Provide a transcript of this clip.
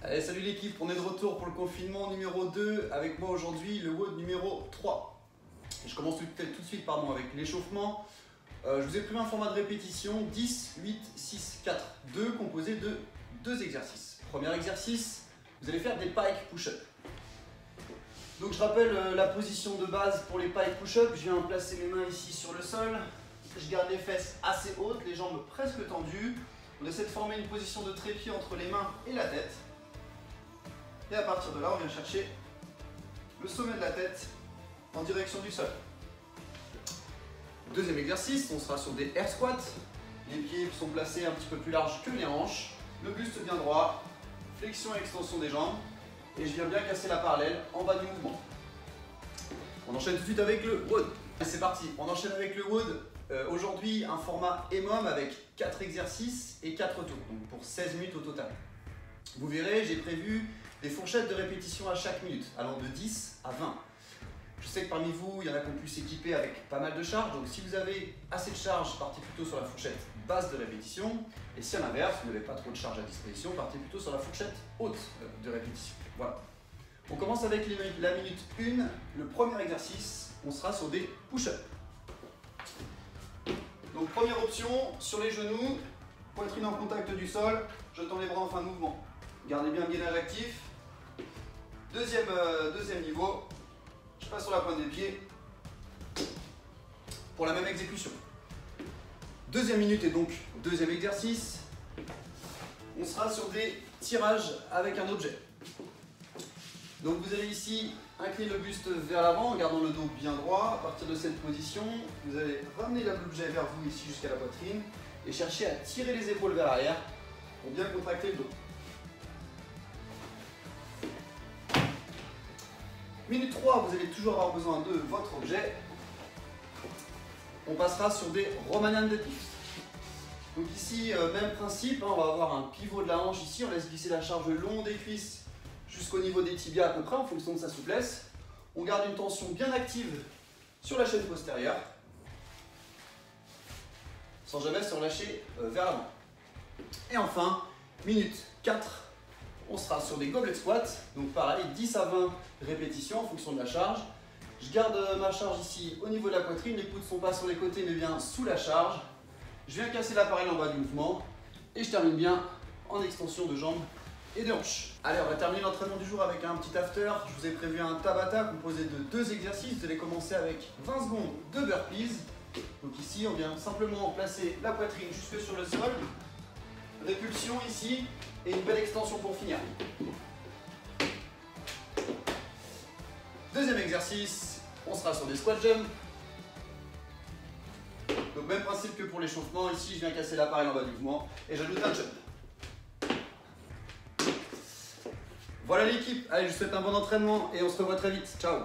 Allez, salut l'équipe, on est de retour pour le confinement numéro 2. Avec moi aujourd'hui le WOD numéro 3. Et je commence tout de suite avec l'échauffement. Je vous ai pris un format de répétition 10, 8, 6, 4, 2 composé de 2 exercices. Premier exercice, vous allez faire des pike push-up. Donc je rappelle la position de base pour les pike push-up. Je viens placer mes mains ici sur le sol. Je garde les fesses assez hautes, les jambes presque tendues. On essaie de former une position de trépied entre les mains et la tête. Et à partir de là, on vient chercher le sommet de la tête en direction du sol. Deuxième exercice, on sera sur des air squats. Les pieds sont placés un petit peu plus larges que les hanches. Le buste bien droit, flexion et extension des jambes. Et je viens bien casser la parallèle en bas du mouvement. On enchaîne tout de suite avec le WOD. C'est parti, on enchaîne avec le WOD. Aujourd'hui, un format EMOM avec 4 exercices et 4 tours, donc pour 16 minutes au total. Vous verrez, j'ai prévu des fourchettes de répétition à chaque minute, allant de 10 à 20. Je sais que parmi vous, il y en a qui ont pu s'équiper avec pas mal de charges, donc si vous avez assez de charges, partez plutôt sur la fourchette basse de répétition. Et si à l'inverse, vous n'avez pas trop de charges à disposition, partez plutôt sur la fourchette haute de répétition. Voilà. On commence avec la minute 1. Le premier exercice, on sera sur des push-ups. Donc première option, sur les genoux, poitrine en contact du sol, je tends les bras en fin de mouvement. Gardez bien le gainage actif. Deuxième niveau, je passe sur la pointe des pieds pour la même exécution. Deuxième minute et donc deuxième exercice, on sera sur des tirages avec un objet. Donc vous allez ici incliner le buste vers l'avant en gardant le dos bien droit. À partir de cette position, vous allez ramener l'objet vers vous ici jusqu'à la poitrine et chercher à tirer les épaules vers l'arrière pour bien contracter le dos. Minute 3, vous allez toujours avoir besoin de votre objet. On passera sur des Romanian deadlifts. Donc ici, même principe, on va avoir un pivot de la hanche ici, on laisse glisser la charge le long des cuisses jusqu'au niveau des tibias à peu près en fonction de sa souplesse. On garde une tension bien active sur la chaîne postérieure, sans jamais se relâcher vers l'avant. Et enfin, minute 4, on sera sur des goblet squats, donc pareil, 10 à 20 répétitions en fonction de la charge. Je garde ma charge ici au niveau de la poitrine, les coudes ne sont pas sur les côtés mais bien sous la charge. Je viens casser l'appareil en bas du mouvement et je termine bien en extension de jambes et de hanches. Allez, on va terminer l'entraînement du jour avec un petit after. Je vous ai prévu un Tabata composé de 2 exercices. Vous allez commencer avec 20 secondes de burpees. Donc ici, on vient simplement placer la poitrine jusque sur le sol. Répulsion ici et une belle extension pour finir. Deuxième exercice, on sera sur des squat jumps. Donc même principe que pour l'échauffement, ici je viens casser l'appareil en bas du mouvement et j'ajoute un jump. Voilà l'équipe, allez je vous souhaite un bon entraînement et on se revoit très vite, ciao.